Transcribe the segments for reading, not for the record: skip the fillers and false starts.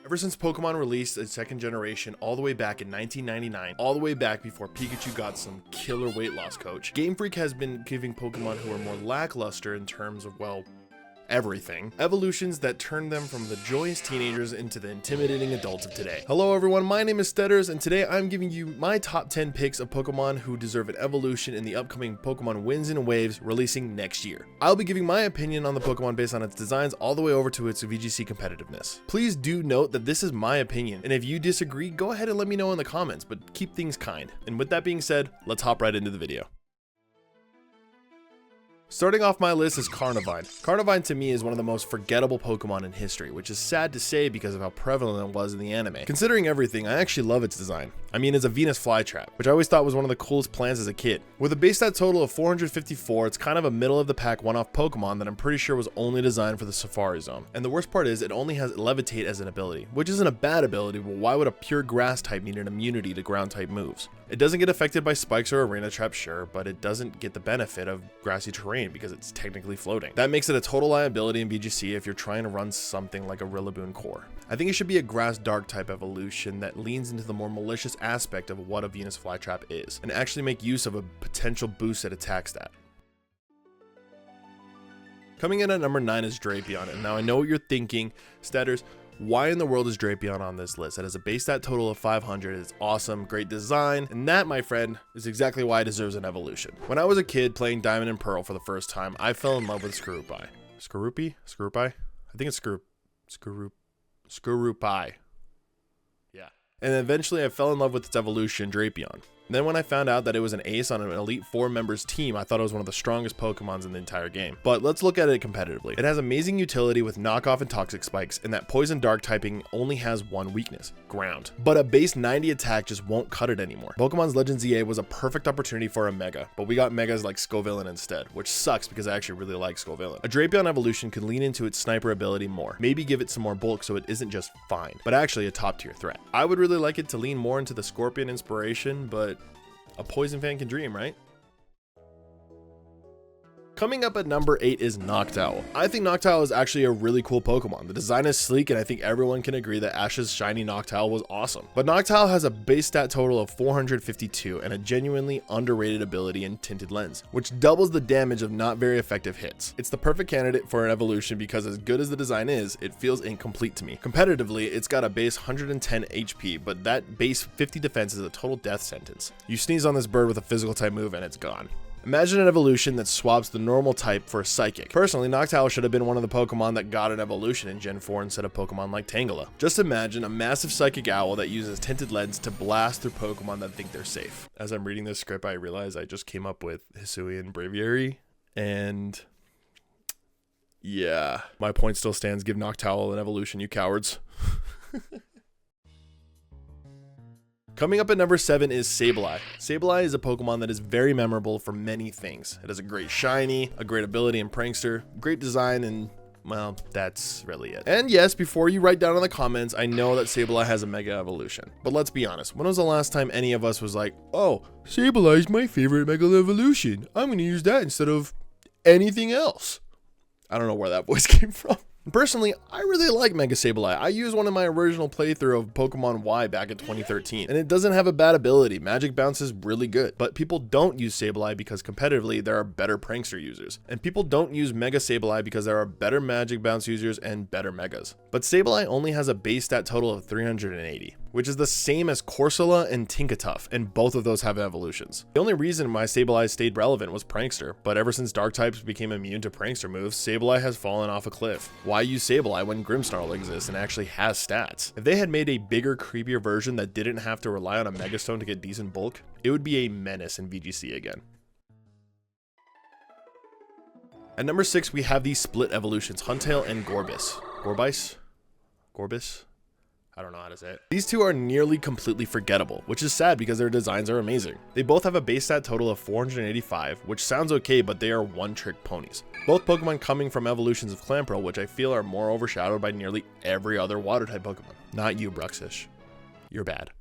Ever since Pokemon released its second generation all the way back in 1999, all the way back before Pikachu got some killer weight loss coach, Game Freak has been giving Pokemon who are more lackluster in terms of, well, everything, evolutions that turn them from the joyous teenagers into the intimidating adults of today. Hello everyone, my name is Stedders, and today I'm giving you my top 10 picks of Pokemon who deserve an evolution in the upcoming Pokemon Winds and Waves releasing next year. I'll be giving my opinion on the Pokemon based on its designs all the way over to its VGC competitiveness. Please do note that this is my opinion, and if you disagree, go ahead and let me know in the comments, but keep things kind. And with that being said, let's hop right into the video. Starting off my list is Carnivine. Carnivine to me is one of the most forgettable Pokemon in history, which is sad to say because of how prevalent it was in the anime. Considering everything, I actually love its design. I mean, it's a Venus flytrap, which I always thought was one of the coolest plants as a kid. With a base stat total of 454, it's kind of a middle of the pack one-off Pokemon that I'm pretty sure was only designed for the Safari Zone. And the worst part is it only has Levitate as an ability, which isn't a bad ability, but why would a pure grass type need an immunity to ground type moves? It doesn't get affected by spikes or arena traps, sure, but it doesn't get the benefit of grassy terrain because it's technically floating. That makes it a total liability in VGC if you're trying to run something like a Rillaboom core. I think it should be a grass dark type evolution that leans into the more malicious aspect of what a Venus flytrap is, and actually make use of a potential boosted attack stat. Coming in at number 9 is Drapion, and now I know what you're thinking, Stedders, why in the world is Drapion on this list? It has a base stat total of 500, it's awesome, great design, and that, my friend, is exactly why it deserves an evolution. When I was a kid playing Diamond and Pearl for the first time, I fell in love with Skorupi. Skorupi? I think it's Skorupi. Yeah. And eventually I fell in love with its evolution, Drapion. Then when I found out that it was an ace on an Elite 4 members team, I thought it was one of the strongest Pokemons in the entire game. But let's look at it competitively. It has amazing utility with knockoff and toxic spikes, and that poison dark typing only has one weakness, ground. But a base 90 attack just won't cut it anymore. Pokemon's Legends EA was a perfect opportunity for a Mega, but we got Megas like Scovillain instead, which sucks because I actually really like Scovillain. A Drapion evolution could lean into its sniper ability more, maybe give it some more bulk so it isn't just fine, but actually a top tier threat. I would really like it to lean more into the Scorpion inspiration, but a Poison fan can dream, right? Coming up at number 8 is Noctowl. I think Noctowl is actually a really cool Pokemon. The design is sleek, and I think everyone can agree that Ash's shiny Noctowl was awesome. But Noctowl has a base stat total of 452 and a genuinely underrated ability in Tinted Lens, which doubles the damage of not very effective hits. It's the perfect candidate for an evolution because as good as the design is, it feels incomplete to me. Competitively, it's got a base 110 HP, but that base 50 defense is a total death sentence. You sneeze on this bird with a physical type move and it's gone. Imagine an evolution that swaps the normal type for a psychic. Personally, Noctowl should have been one of the Pokemon that got an evolution in Gen 4 instead of Pokemon like Tangela. Just imagine a massive psychic owl that uses Tinted Lens to blast through Pokemon that think they're safe. As I'm reading this script, I realize I just came up with Hisuian Braviary, and yeah, my point still stands. Give Noctowl an evolution, you cowards. Coming up at number 7 is Sableye. Sableye is a Pokemon that is very memorable for many things. It has a great shiny, a great ability in Prankster, great design, and well, that's really it. And yes, before you write down in the comments, I know that Sableye has a Mega Evolution. But let's be honest, when was the last time any of us was like, oh, Sableye is my favorite Mega Evolution. I'm going to use that instead of anything else. I don't know where that voice came from. Personally, I really like Mega Sableye. I used one in my original playthrough of Pokemon Y back in 2013, and it doesn't have a bad ability. Magic Bounce is really good, but people don't use Sableye because competitively there are better Prankster users, and people don't use Mega Sableye because there are better Magic Bounce users and better Megas. But Sableye only has a base stat total of 380, which is the same as Corsola and Tinkatuff, and both of those have evolutions. The only reason why Sableye stayed relevant was Prankster, but ever since Dark types became immune to Prankster moves, Sableye has fallen off a cliff. Why use Sableye when Grimmsnarl exists and actually has stats? If they had made a bigger, creepier version that didn't have to rely on a Megastone to get decent bulk, it would be a menace in VGC again. At number 6, we have these split evolutions, Huntail and Gorbis. Gorbis? I don't know how to say it. These two are nearly completely forgettable, which is sad because their designs are amazing. They both have a base stat total of 485, which sounds okay, but they are one-trick ponies. Both Pokemon coming from evolutions of Clamperl, which I feel are more overshadowed by nearly every other water-type Pokemon. Not you, Bruxish. You're bad.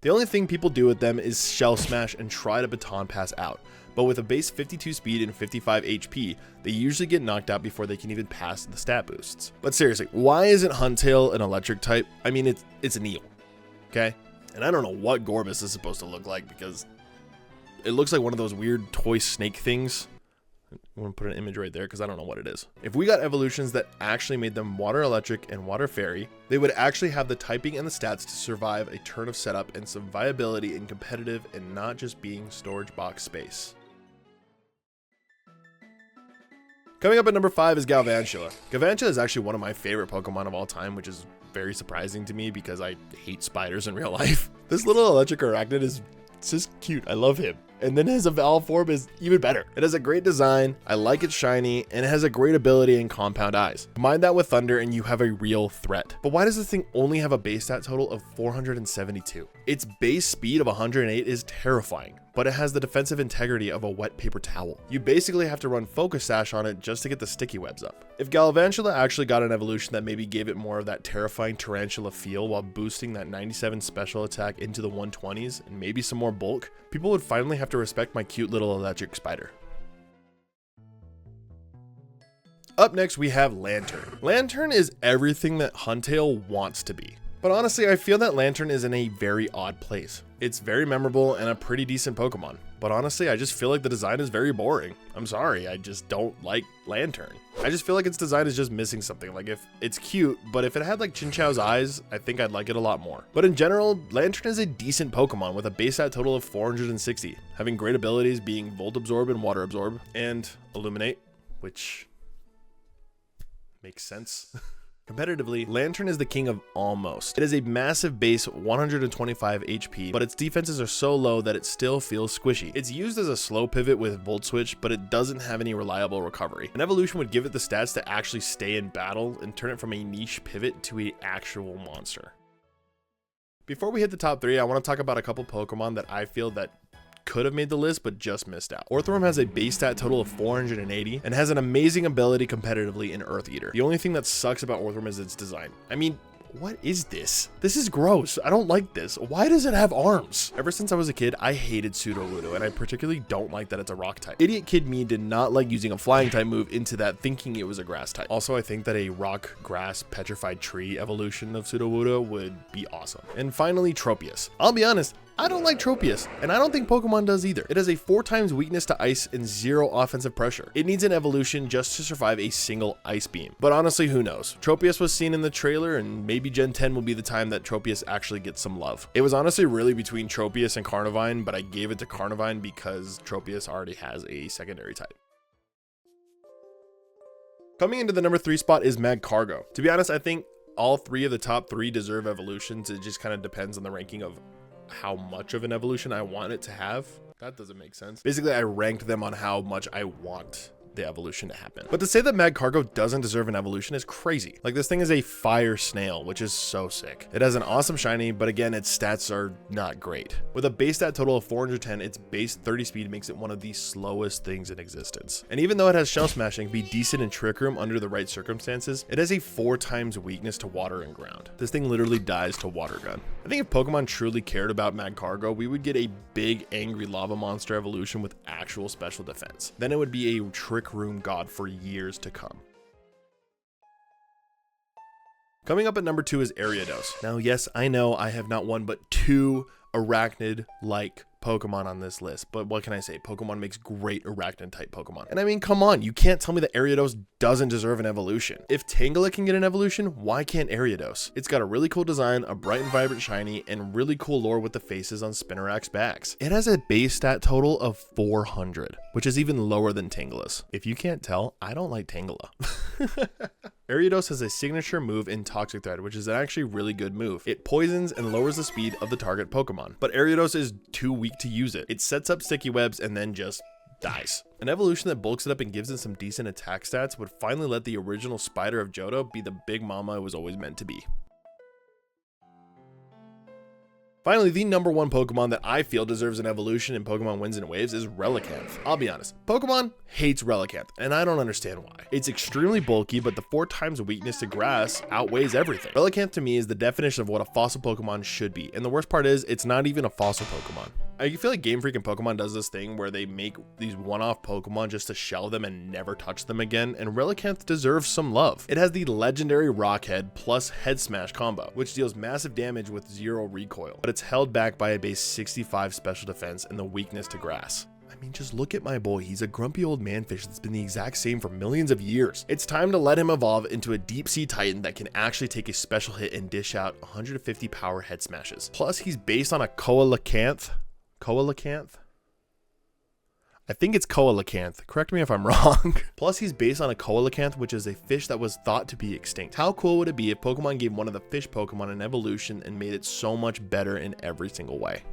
The only thing people do with them is shell smash and try to baton pass out. But with a base 52 speed and 55 HP, they usually get knocked out before they can even pass the stat boosts. But seriously, why isn't Huntail an electric type? I mean, it's an eel, okay? And I don't know what Gorbis is supposed to look like because it looks like one of those weird toy snake things. I'm gonna put an image right there because I don't know what it is. If we got evolutions that actually made them water electric and water fairy, they would actually have the typing and the stats to survive a turn of setup and some viability in competitive and not just being storage box space. Coming up at number 5 is Galvantula. Galvantula is actually one of my favorite Pokemon of all time, which is very surprising to me because I hate spiders in real life. This little electric arachnid is just cute. I love him. And then his evolved form is even better. It has a great design, I like it shiny, and it has a great ability in compound eyes. Combine that with thunder and you have a real threat. But why does this thing only have a base stat total of 472? Its base speed of 108 is terrifying, but it has the defensive integrity of a wet paper towel. You basically have to run Focus Sash on it just to get the sticky webs up. If Galvantula actually got an evolution that maybe gave it more of that terrifying tarantula feel while boosting that 97 special attack into the 120s and maybe some more bulk, people would finally have to respect my cute little electric spider. Up next we have Lantern. Lantern is everything that Huntail wants to be. But honestly, I feel that Lantern is in a very odd place. It's very memorable and a pretty decent Pokemon. But honestly, I just feel like the design is very boring. I'm sorry, I just don't like Lantern. I just feel like its design is just missing something. Like, if it's cute, but if it had like Chinchou's eyes, I think I'd like it a lot more. But in general, Lantern is a decent Pokemon with a base stat total of 460, having great abilities being Volt Absorb and Water Absorb, and Illuminate, which makes sense. Competitively, Lantern is the king of almost. It is a massive base 125 HP, but its defenses are so low that it still feels squishy. It's used as a slow pivot with Volt Switch, but it doesn't have any reliable recovery. An evolution would give it the stats to actually stay in battle and turn it from a niche pivot to an actual monster. Before we hit the top 3, I want to talk about a couple Pokemon that I feel that could have made the list but just missed out. Orthworm has a base stat total of 480 and has an amazing ability competitively in Earth Eater. The only thing that sucks about Orthworm is its design. I mean, what is this? This is gross. I don't like this. Why does it have arms? Ever since I was a kid, I hated Sudowoodo, and I particularly don't like that it's a rock type. Idiot kid me did not like using a flying type move into that thinking it was a grass type. Also, I think that a rock, grass, petrified tree evolution of Sudowoodo would be awesome. And finally, Tropius. I'll be honest, I don't like Tropius, and I don't think Pokemon does either. It has a 4 times weakness to ice and 0 offensive pressure. It needs an evolution just to survive a single ice beam. But honestly, who knows? Tropius was seen in the trailer, and maybe Gen 10 will be the time that Tropius actually gets some love. It was honestly really between Tropius and Carnivine, but I gave it to Carnivine because Tropius already has a secondary type. Coming into the number 3 spot is Magcargo. To be honest, I think all 3 of the top 3 deserve evolutions. It just kind of depends on the ranking of how much of an evolution I want it to have. That doesn't make sense. Basically, I ranked them on how much I want the evolution to happen. But to say that Magcargo doesn't deserve an evolution is crazy. Like, this thing is a fire snail, which is so sick. It has an awesome shiny, but again, its stats are not great. With a base stat total of 410, its base 30 speed makes it one of the slowest things in existence. And even though it has shell smashing, be decent in Trick Room under the right circumstances, it has a 4 times weakness to water and ground. This thing literally dies to water gun. I think if Pokemon truly cared about Magcargo, we would get a big angry lava monster evolution with actual special defense. Then it would be a Trick Room god for years to come. Coming up at number 2 is Ariados. Now, yes, I know I have not one but 2 arachnid-like Pokemon on this list, but what can I say? Pokemon makes great arachnid type Pokemon. And I mean, come on, you can't tell me that Ariados doesn't deserve an evolution. If Tangela can get an evolution, why can't Ariados? It's got a really cool design, a bright and vibrant shiny, and really cool lore with the faces on Spinarak's backs. It has a base stat total of 400, which is even lower than Tangela's. If you can't tell, I don't like Tangela. Ariados has a signature move in Toxic Thread, which is an actually really good move. It poisons and lowers the speed of the target Pokemon, but Ariados is too weak to use it. It sets up sticky webs and then just dies. An evolution that bulks it up and gives it some decent attack stats would finally let the original Spider of Johto be the big mama it was always meant to be. Finally, the number one Pokemon that I feel deserves an evolution in Pokemon Winds and Waves is Relicanth. I'll be honest, Pokemon hates Relicanth, and I don't understand why. It's extremely bulky, but the 4 times weakness to grass outweighs everything. Relicanth to me is the definition of what a fossil Pokemon should be, and the worst part is, it's not even a fossil Pokemon. I feel like Game Freak and Pokemon does this thing where they make these one-off Pokemon just to shell them and never touch them again, and Relicanth deserves some love. It has the legendary Rock Head plus Head Smash combo, which deals massive damage with 0 recoil, but it's held back by a base 65 special defense and the weakness to grass. I mean, just look at my boy. He's a grumpy old manfish that's been the exact same for millions of years. It's time to let him evolve into a deep sea titan that can actually take a special hit and dish out 150 power head smashes. Plus, he's based on a Coelacanth. Coelacanth? I think it's Coelacanth. Correct me if I'm wrong. Plus, he's based on a Coelacanth, which is a fish that was thought to be extinct. How cool would it be if Pokemon gave one of the fish Pokemon an evolution and made it so much better in every single way?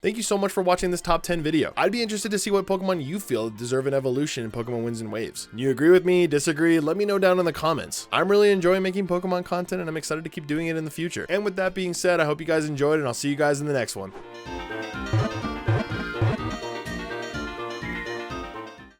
Thank you so much for watching this top 10 video. I'd be interested to see what Pokemon you feel deserve an evolution in Pokemon Winds and Waves. You agree with me, disagree? Let me know down in the comments. I'm really enjoying making Pokemon content and I'm excited to keep doing it in the future. And with that being said, I hope you guys enjoyed and I'll see you guys in the next one.